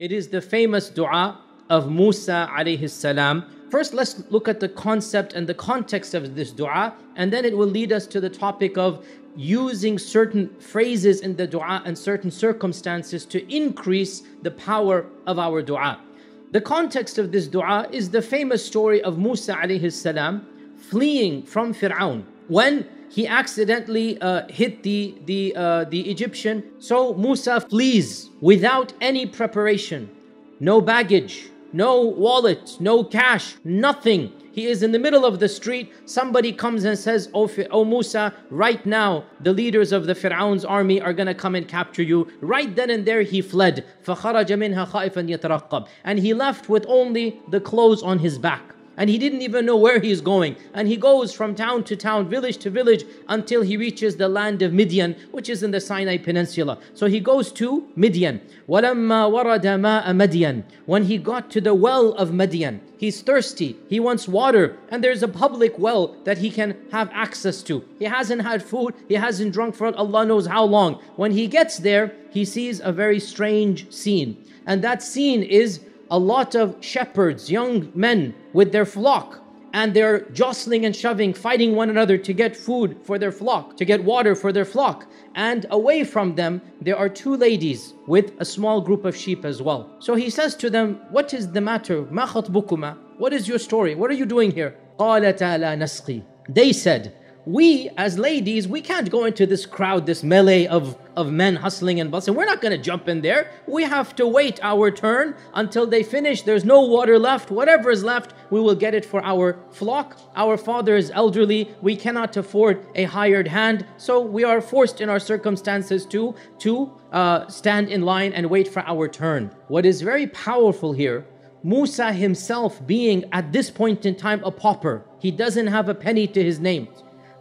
It is the famous dua of Musa alayhi salam. First, let's look at the concept and the context of this dua, and then it will lead us to the topic of using certain phrases in the dua and certain circumstances to increase the power of our dua. The context of this dua is the famous story of Musa alayhi salam fleeing from Fir'aun when he accidentally hit the Egyptian. So Musa flees without any preparation, no baggage, no wallet, no cash, nothing. He is in the middle of the street. Somebody comes and says, "Oh Musa, right now the leaders of the Fir'aun's army are going to come and capture you." Right then and there he fled. فَخَرَجَ مِنْهَا خَائِفًا يَتَرَقَّبُ. And he left with only the clothes on his back. And he didn't even know where he's going. And he goes from town to town, village to village, until he reaches the land of Midian, which is in the Sinai Peninsula. So he goes to Midian. وَلَمَّا وَرَدَ مَاءَ مَدْيَنَ. When he got to the well of Midian, he's thirsty, he wants water, and there's a public well that he can have access to. He hasn't had food, he hasn't drunk for Allah knows how long. When he gets there, he sees a very strange scene. And that scene is a lot of shepherds, young men with their flock, and they're jostling and shoving, fighting one another to get food for their flock, to get water for their flock. And away from them, there are two ladies with a small group of sheep as well. So he says to them, "What is the matter? Ma khatbukuma? What is your story? What are you doing here?" قَالَتَا لَا نَسْقِي. They said, "We as ladies, we can't go into this crowd, this melee of men hustling and bustling. We're not going to jump in there. We have to wait our turn until they finish. There's no water left. Whatever is left, we will get it for our flock. Our father is elderly. We cannot afford a hired hand. So we are forced in our circumstances to stand in line and wait for our turn." What is very powerful here, Musa himself being at this point in time a pauper. He doesn't have a penny to his name.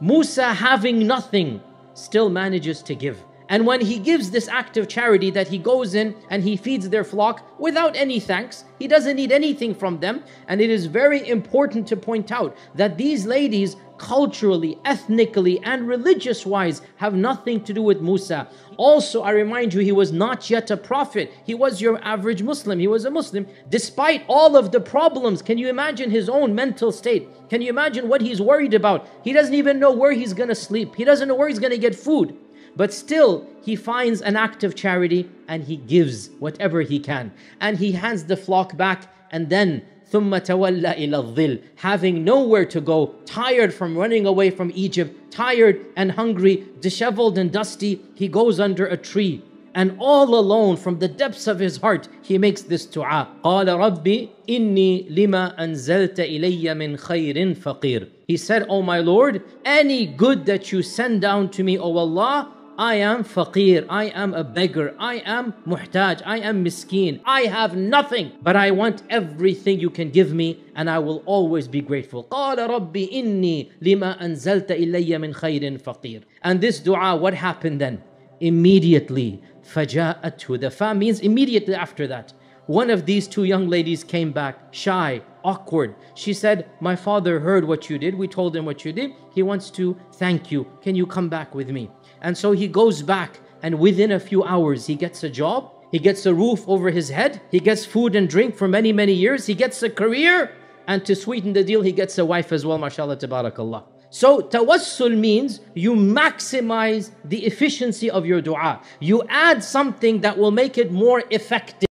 Musa, having nothing, still manages to give. And when he gives this act of charity that he goes in and he feeds their flock without any thanks, he doesn't need anything from them. And it is very important to point out that these ladies culturally, ethnically, and religious-wise have nothing to do with Musa. Also, I remind you, he was not yet a prophet. He was your average Muslim. He was a Muslim. Despite all of the problems, can you imagine his own mental state? Can you imagine what he's worried about? He doesn't even know where he's going to sleep. He doesn't know where he's going to get food. But still, he finds an act of charity and he gives whatever he can. And he hands the flock back, and then ثُمَّ تَوَلَّى إِلَى الظِّلِّ. Having nowhere to go, tired from running away from Egypt, tired and hungry, disheveled and dusty, he goes under a tree. And all alone, from the depths of his heart, he makes this dua. قَالَ رَبِّ إِنِّي لِمَا أَنزَلْتَ إِلَيَّ مِنْ خَيْرٍ فَقِيرٌ. He said, "Oh my Lord, any good that you send down to me, O Allah, I am faqir, I am a beggar, I am muhtaj, I am miskeen, I have nothing, but I want everything you can give me, and I will always be grateful." قَالَ رَبِّ إِنِّي لِمَا أَنزَلْتَ إِلَيَّ مِنْ خَيْرٍ فَقِيرٌ. And this dua, what happened then? Immediately, فَجَاءَتْهُ. The fa means immediately after that. One of these two young ladies came back, shy, awkward. She said, "My father heard what you did. We told him what you did. He wants to thank you. Can you come back with me?" And so he goes back, and within a few hours, he gets a job. He gets a roof over his head. He gets food and drink for many, many years. He gets a career. And to sweeten the deal, he gets a wife as well, mashallah, tabarakallah. So tawassul means you maximize the efficiency of your dua. You add something that will make it more effective.